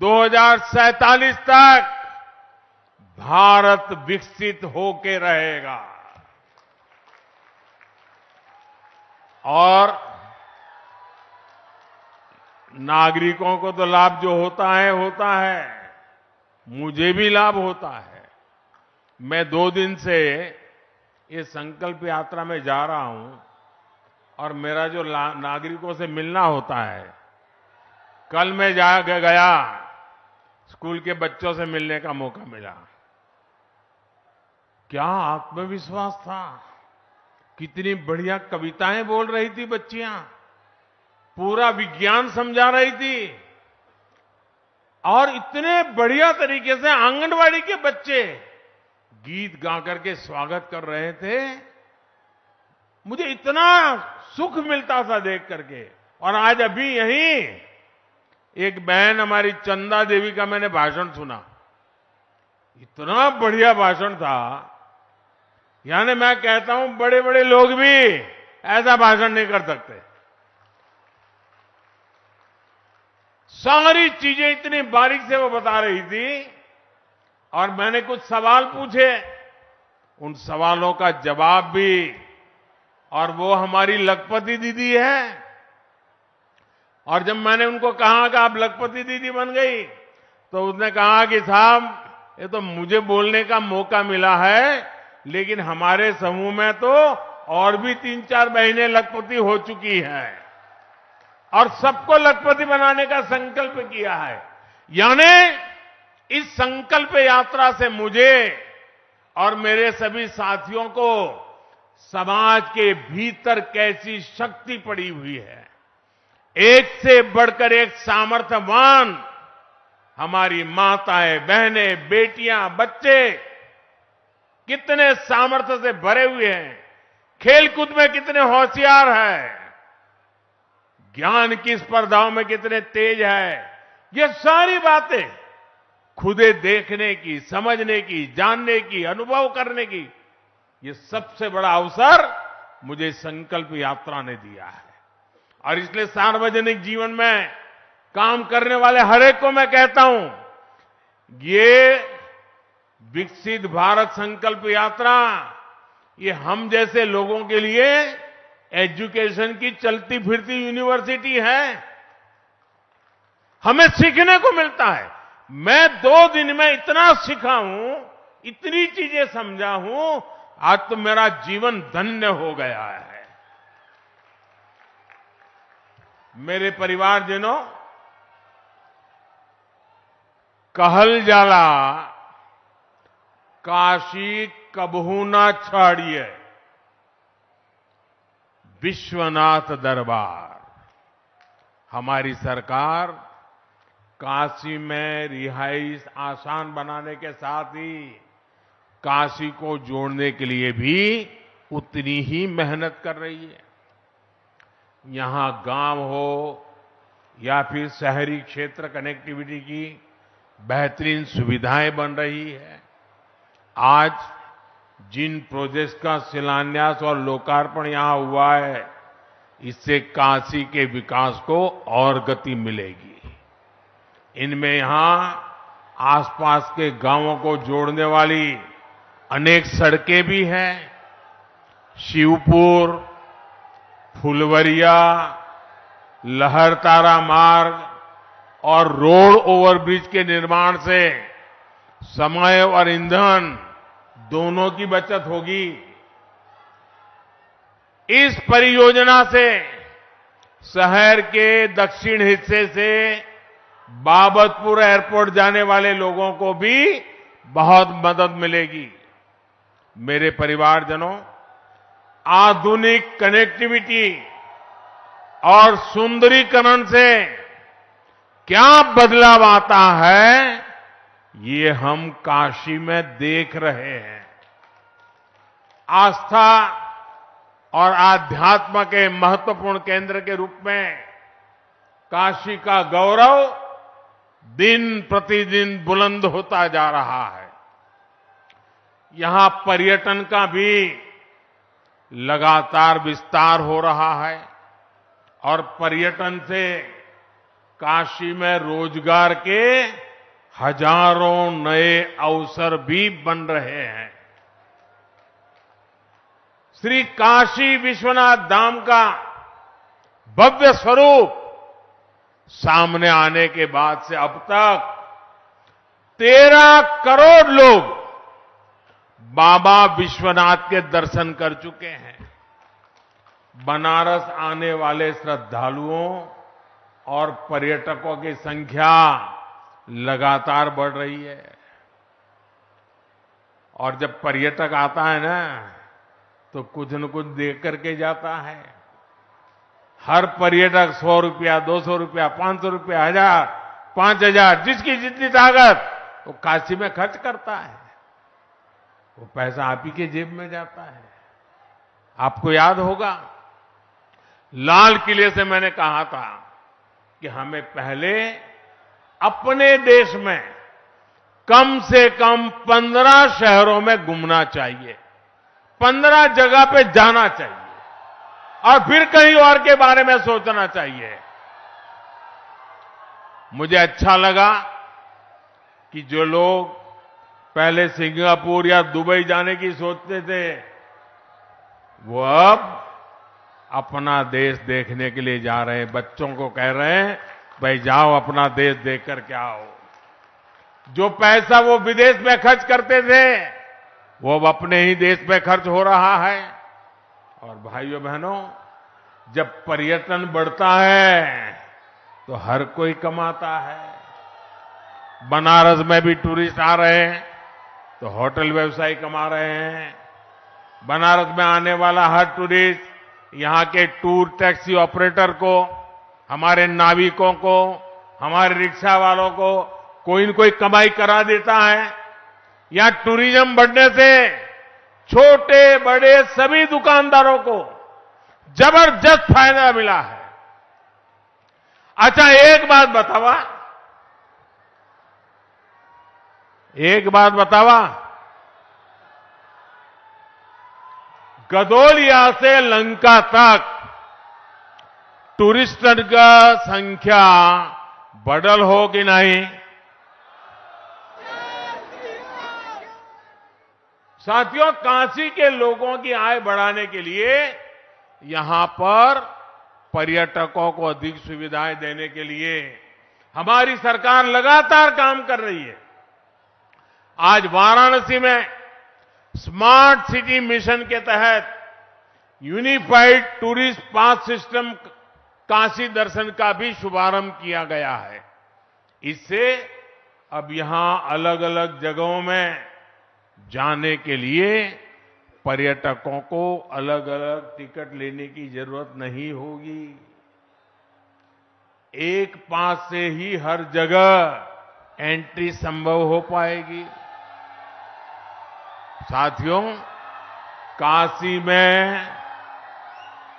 2047 तक भारत विकसित होके रहेगा। और नागरिकों को तो लाभ जो होता है, मुझे भी लाभ होता है। मैं 2 दिन से ये संकल्प यात्रा में जा रहा हूं, और मेरा जो नागरिकों से मिलना होता है, कल मैं गया, स्कूल के बच्चों से मिलने का मौका मिला। क्या आत्मविश्वास था, कितनी बढ़िया कविताएं बोल रही थी बच्चियां, पूरा विज्ञान समझा रही थी, और इतने बढ़िया तरीके से आंगनवाड़ी के बच्चे गीत गा करके स्वागत कर रहे थे। मुझे इतना सुख मिलता था देख करके। और आज अभी यहीं एक बहन हमारी चंदा देवी का मैंने भाषण सुना, इतना बढ़िया भाषण था। यानी मैं कहता हूं, बड़े बड़े लोग भी ऐसा भाषण नहीं कर सकते। सारी चीजें इतनी बारीक से वो बता रही थी, और मैंने कुछ सवाल पूछे, उन सवालों का जवाब भी। और वो हमारी लखपति दीदी है, और जब मैंने उनको कहा कि आप लखपति दीदी बन गई, तो उसने कहा कि साहब, ये तो मुझे बोलने का मौका मिला है, लेकिन हमारे समूह में तो और भी 3-4 बहनें लखपति हो चुकी हैं, और सबको लखपति बनाने का संकल्प किया है। यानी इस संकल्प यात्रा से मुझे और मेरे सभी साथियों को समाज के भीतर कैसी शक्ति पड़ी हुई है, एक से बढ़कर एक सामर्थ्यवान हमारी माताएं, बहनें, बेटियां, बच्चे कितने सामर्थ्य से भरे हुए हैं, खेलकूद में कितने होशियार हैं, ज्ञान की स्पर्धाओं में कितने तेज है, ये सारी बातें खुदे देखने की, समझने की, जानने की, अनुभव करने की, ये सबसे बड़ा अवसर मुझे संकल्प यात्रा ने दिया है। और इसलिए सार्वजनिक जीवन में काम करने वाले हर एक को मैं कहता हूं, ये विकसित भारत संकल्प यात्रा ये हम जैसे लोगों के लिए एजुकेशन की चलती फिरती यूनिवर्सिटी है। हमें सीखने को मिलता है। मैं 2 दिन में इतना सीखा हूं, इतनी चीजें समझा हूं, आज तो मेरा जीवन धन्य हो गया है। मेरे परिवारजनों, कहल जाला काशी कबहू ना छाड़िए, विश्वनाथ दरबार। हमारी सरकार काशी में रिहाइश आसान बनाने के साथ ही काशी को जोड़ने के लिए भी उतनी ही मेहनत कर रही है। यहां गांव हो या फिर शहरी क्षेत्र कनेक्टिविटी की बेहतरीन सुविधाएं बन रही है। आज जिन प्रोजेक्ट्स का शिलान्यास और लोकार्पण यहां हुआ है, इससे काशी के विकास को और गति मिलेगी। इनमें यहां आसपास के गांवों को जोड़ने वाली अनेक सड़कें भी हैं। शिवपुर, फुलवरिया, लहरतारा मार्ग और रोड ओवरब्रिज के निर्माण से समय और ईंधन दोनों की बचत होगी। इस परियोजना से शहर के दक्षिण हिस्से से बाबतपुर एयरपोर्ट जाने वाले लोगों को भी बहुत मदद मिलेगी। मेरे परिवारजनों, आधुनिक कनेक्टिविटी और सुंदरीकरण से क्या बदलाव आता है, ये हम काशी में देख रहे हैं। आस्था और आध्यात्म के महत्वपूर्ण केंद्र के रूप में काशी का गौरव दिन प्रतिदिन बुलंद होता जा रहा है। यहां पर्यटन का भी लगातार विस्तार हो रहा है और पर्यटन से काशी में रोजगार के हजारों नए अवसर भी बन रहे हैं। श्री काशी विश्वनाथ धाम का भव्य स्वरूप सामने आने के बाद से अब तक 13 करोड़ लोग बाबा विश्वनाथ के दर्शन कर चुके हैं। बनारस आने वाले श्रद्धालुओं और पर्यटकों की संख्या लगातार बढ़ रही है। और जब पर्यटक आता है ना, तो कुछ न कुछ देख करके जाता है। हर पर्यटक 100 रुपया, 200 रुपया, 500 रुपया, 1000, 5000, जिसकी जितनी ताकत वो काशी में खर्च करता है। वो पैसा आप ही के जेब में जाता है। आपको याद होगा, लाल किले से मैंने कहा था कि हमें पहले अपने देश में कम से कम 15 शहरों में घूमना चाहिए, 15 जगह पे जाना चाहिए और फिर कहीं और के बारे में सोचना चाहिए। मुझे अच्छा लगा कि जो लोग पहले सिंगापुर या दुबई जाने की सोचते थे, वो अब अपना देश देखने के लिए जा रहे हैं। बच्चों को कह रहे हैं, भाई जाओ अपना देश देख कर के आओ। जो पैसा वो विदेश में खर्च करते थे, वो अब अपने ही देश में खर्च हो रहा है। और भाइयों बहनों, जब पर्यटन बढ़ता है तो हर कोई कमाता है। बनारस में भी टूरिस्ट आ रहे हैं, तो होटल व्यवसायी कमा रहे हैं। बनारस में आने वाला हर टूरिस्ट यहां के टूर टैक्सी ऑपरेटर को, हमारे नाविकों को, हमारे रिक्शा वालों को कोई न कोई कमाई करा देता है। यहां टूरिज्म बढ़ने से छोटे बड़े सभी दुकानदारों को जबरदस्त फायदा मिला है। अच्छा, एक बात बतावा, गदोलिया से लंका तक टूरिस्टों का संख्या बढ़ल हो कि नहीं? साथियों, काशी के लोगों की आय बढ़ाने के लिए यहां पर पर्यटकों को अधिक सुविधाएं देने के लिए हमारी सरकार लगातार काम कर रही है। आज वाराणसी में स्मार्ट सिटी मिशन के तहत unified tourist pass system Kashi दर्शन का भी शुभारंभ किया गया है। इससे अब यहां अलग अलग जगहों में जाने के लिए पर्यटकों को अलग अलग टिकट लेने की जरूरत नहीं होगी। एक पास से ही हर जगह एंट्री संभव हो पाएगी। साथियों, काशी में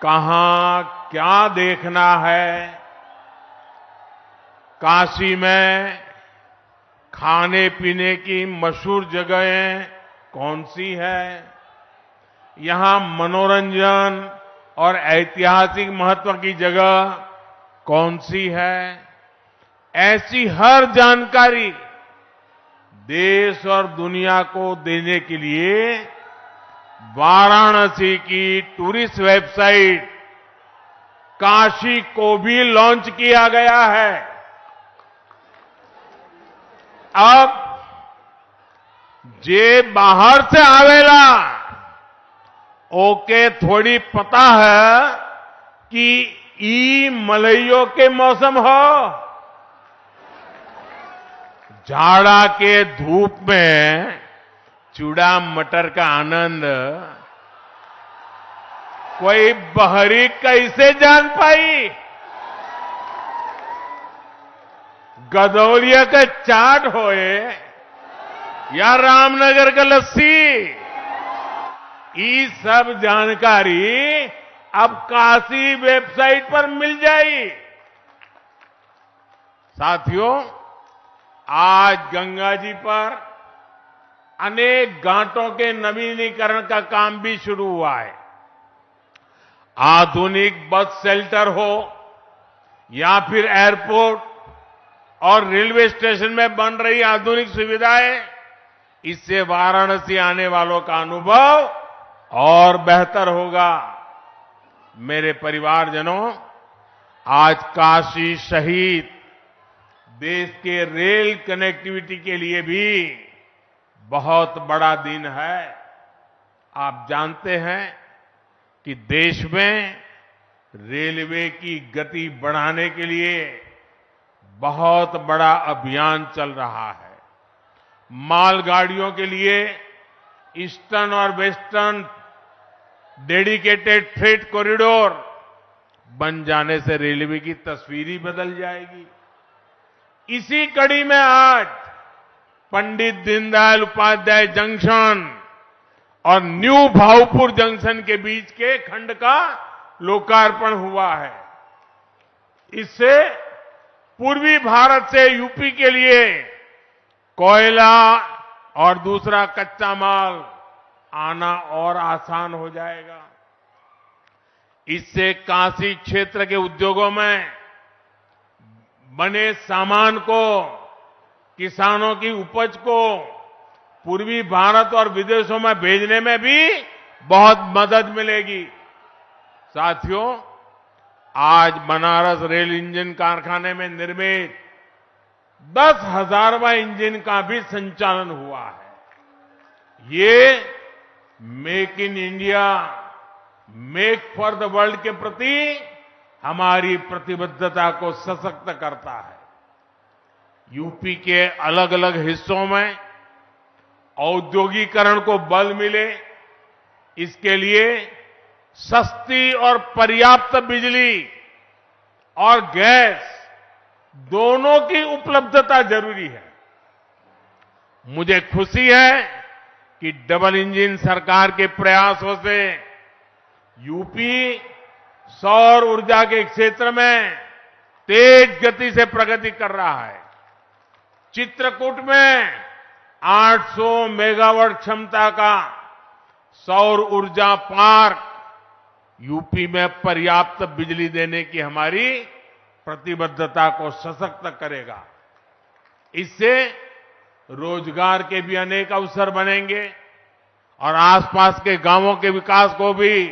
कहां क्या देखना है, काशी में खाने पीने की मशहूर जगहें कौन सी है, यहां मनोरंजन और ऐतिहासिक महत्व की जगह कौन सी है, ऐसी हर जानकारी देश और दुनिया को देने के लिए वाराणसी की टूरिस्ट वेबसाइट काशी को भी लॉन्च किया गया है। अब जे बाहर से आवेला ओके थोड़ी पता है कि ई मलइयों के मौसम हो, जाड़ा के धूप में चूड़ा मटर का आनंद कोई बहरी कैसे जान पाई? गदौलिया का चाट होए या रामनगर का लस्सी, ये सब जानकारी अब काशी वेबसाइट पर मिल जाएगी। साथियों, आज गंगा जी पर अनेक घाटों के नवीनीकरण का काम भी शुरू हुआ है। आधुनिक बस शेल्टर हो या फिर एयरपोर्ट और रेलवे स्टेशन में बन रही आधुनिक सुविधाएं, इससे वाराणसी आने वालों का अनुभव और बेहतर होगा। मेरे परिवारजनों, आज काशी शहीद देश के रेल कनेक्टिविटी के लिए भी बहुत बड़ा दिन है। आप जानते हैं कि देश में रेलवे की गति बढ़ाने के लिए बहुत बड़ा अभियान चल रहा है। मालगाड़ियों के लिए ईस्टर्न और वेस्टर्न डेडिकेटेड फ्रेट कॉरिडोर बन जाने से रेलवे की तस्वीर ही बदल जाएगी। इसी कड़ी में आज पंडित दीनदयाल उपाध्याय जंक्शन और न्यू भाऊपुर जंक्शन के बीच के खंड का लोकार्पण हुआ है। इससे पूर्वी भारत से यूपी के लिए कोयला और दूसरा कच्चा माल आना और आसान हो जाएगा। इससे काशी क्षेत्र के उद्योगों में बने सामान को, किसानों की उपज को पूर्वी भारत और विदेशों में भेजने में भी बहुत मदद मिलेगी। साथियों, आज बनारस रेल इंजन कारखाने में निर्मित 10,000वां इंजन का भी संचालन हुआ है। ये make in India, make for the world के प्रति हमारी प्रतिबद्धता को सशक्त करता है। यूपी के अलग अलग हिस्सों में औद्योगिकरण को बल मिले, इसके लिए सस्ती और पर्याप्त बिजली और गैस दोनों की उपलब्धता जरूरी है। मुझे खुशी है कि डबल इंजन सरकार के प्रयासों से यूपी सौर ऊर्जा के क्षेत्र में तेज गति से प्रगति कर रहा है। चित्रकूट में 800 मेगावाट क्षमता का सौर ऊर्जा पार्क यूपी में पर्याप्त बिजली देने की हमारी प्रतिबद्धता को सशक्त करेगा। इससे रोजगार के भी अनेक अवसर बनेंगे और आसपास के गांवों के विकास को भी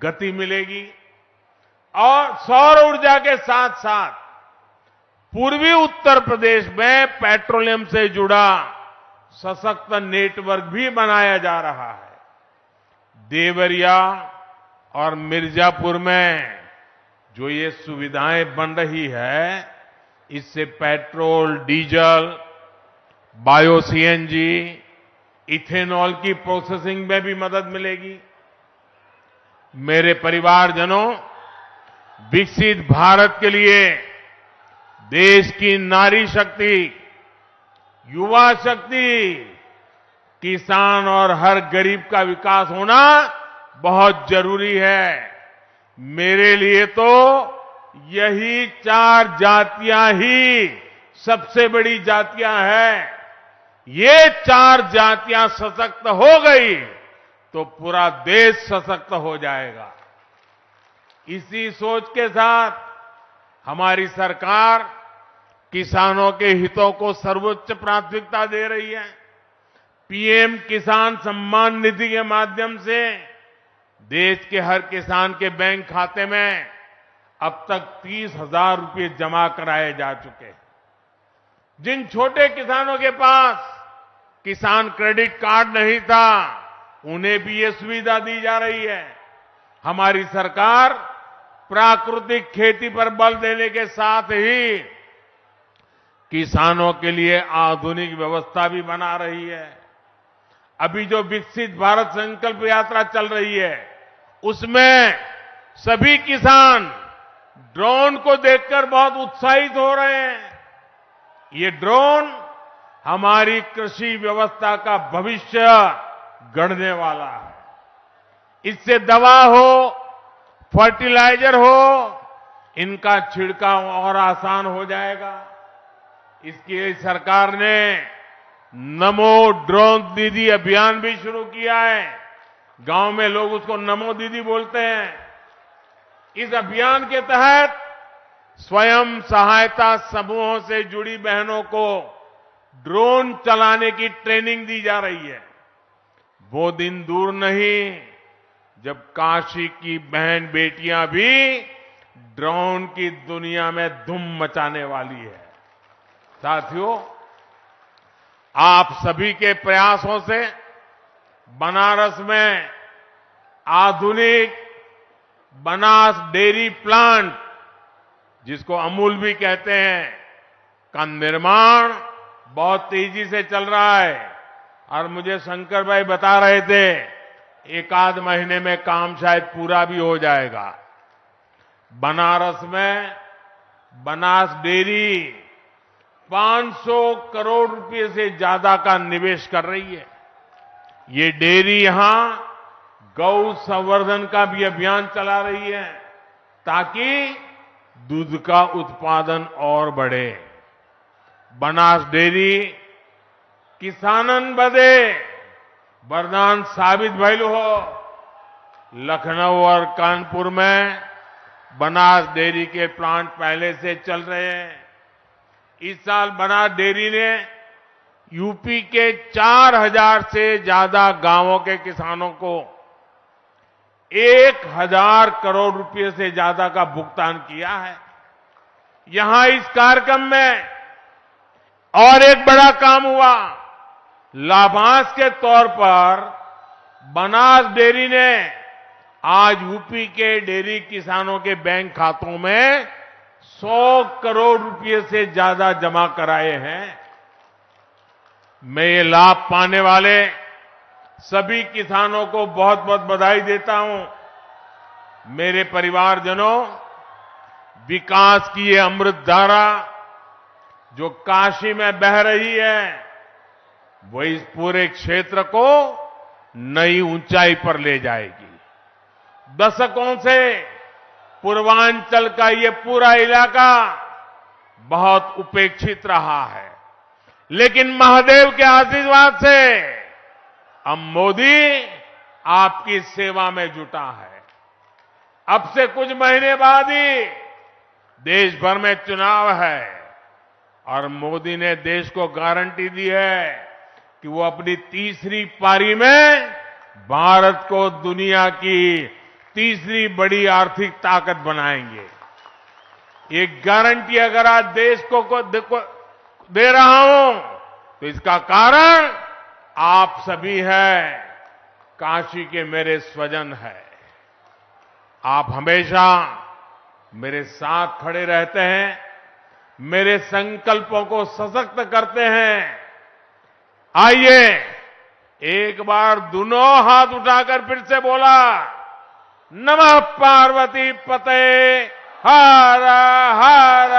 गति मिलेगी। और सौर ऊर्जा के साथ साथ पूर्वी उत्तर प्रदेश में पेट्रोलियम से जुड़ा सशक्त नेटवर्क भी बनाया जा रहा है। देवरिया और मिर्जापुर में जो ये सुविधाएं बन रही है, इससे petrol, diesel, bio CNG, ethanol की प्रोसेसिंग में भी मदद मिलेगी। मेरे परिवारजनों, विकसित भारत के लिए देश की नारी शक्ति, युवा शक्ति, किसान और हर गरीब का विकास होना बहुत जरूरी है। मेरे लिए तो यही 4 जातियां ही सबसे बड़ी जातियां हैं। ये 4 जातियां सशक्त हो गई तो पूरा देश सशक्त हो जाएगा। इसी सोच के साथ हमारी सरकार किसानों के हितों को सर्वोच्च प्राथमिकता दे रही है। पीएम किसान सम्मान निधि के माध्यम से देश के हर किसान के बैंक खाते में अब तक 30,000 रुपये जमा कराए जा चुके हैं। जिन छोटे किसानों के पास किसान क्रेडिट कार्ड नहीं था, उन्हें भी ये सुविधा दी जा रही है। हमारी सरकार प्राकृतिक खेती पर बल देने के साथ ही किसानों के लिए आधुनिक व्यवस्था भी बना रही है। अभी जो विकसित भारत संकल्प यात्रा चल रही है, उसमें सभी किसान ड्रोन को देखकर बहुत उत्साहित हो रहे हैं। ये ड्रोन हमारी कृषि व्यवस्था का भविष्य गढ़ने वाला है। इससे दवा हो, फर्टिलाइजर हो, इनका छिड़काव और आसान हो जाएगा। इसके लिए सरकार ने नमो ड्रोन दीदी अभियान भी शुरू किया है। गांव में लोग उसको नमो दीदी बोलते हैं। इस अभियान के तहत स्वयं सहायता समूहों से जुड़ी बहनों को ड्रोन चलाने की ट्रेनिंग दी जा रही है। वो दिन दूर नहीं जब काशी की बहन बेटियां भी ड्रोन की दुनिया में धूम मचाने वाली है। साथियों, आप सभी के प्रयासों से बनारस में आधुनिक बनास डेयरी प्लांट, जिसको अमूल भी कहते हैं, का निर्माण बहुत तेजी से चल रहा है। और मुझे शंकर भाई बता रहे थे, 1 महीने में काम शायद पूरा भी हो जाएगा। बनारस में बनास डेयरी 500 करोड़ रुपए से ज्यादा का निवेश कर रही है। ये डेयरी यहां गौ संवर्धन का भी अभियान चला रही है ताकि दूध का उत्पादन और बढ़े। बनास डेयरी किसानन बदे वरदान साबित भइल हो। लखनऊ और कानपुर में बनास डेयरी के प्लांट पहले से चल रहे हैं। इस साल बनास डेयरी ने यूपी के 4000 से ज्यादा गांवों के किसानों को 1000 करोड़ रुपए से ज्यादा का भुगतान किया है। यहां इस कार्यक्रम में और एक बड़ा काम हुआ। लाभांश के तौर पर बनास डेयरी ने आज यूपी के डेयरी किसानों के बैंक खातों में 100 करोड़ रुपए से ज्यादा जमा कराए हैं। मैं ये लाभ पाने वाले सभी किसानों को बहुत बहुत बधाई देता हूं। मेरे परिवारजनों, विकास की ये अमृत धारा जो काशी में बह रही है, वो इस पूरे क्षेत्र को नई ऊंचाई पर ले जाएगी। दशकों से पूर्वांचल का ये पूरा इलाका बहुत उपेक्षित रहा है, लेकिन महादेव के आशीर्वाद से अब मोदी आपकी सेवा में जुटा है। अब से कुछ महीने बाद ही देश भर में चुनाव है और मोदी ने देश को गारंटी दी है कि वो अपनी तीसरी पारी में भारत को दुनिया की तीसरी बड़ी आर्थिक ताकत बनाएंगे। ये गारंटी अगर आज देश को दे रहा हूं तो इसका कारण आप सभी हैं, काशी के मेरे स्वजन हैं। आप हमेशा मेरे साथ खड़े रहते हैं, मेरे संकल्पों को सशक्त करते हैं। आइए एक बार दोनों हाथ उठाकर फिर से बोला, नमः पार्वती पते हर हर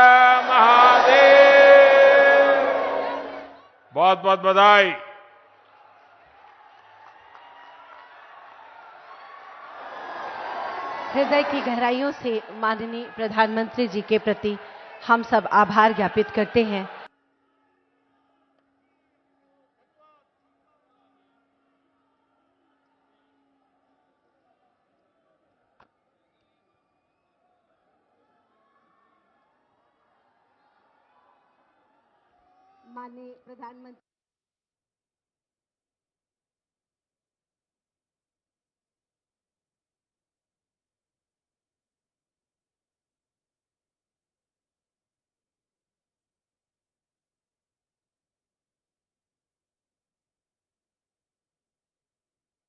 महादेव। बहुत बहुत बधाई। हृदय की गहराइयों से माननीय प्रधानमंत्री जी के प्रति हम सब आभार ज्ञापित करते हैं। माननीय प्रधानमंत्री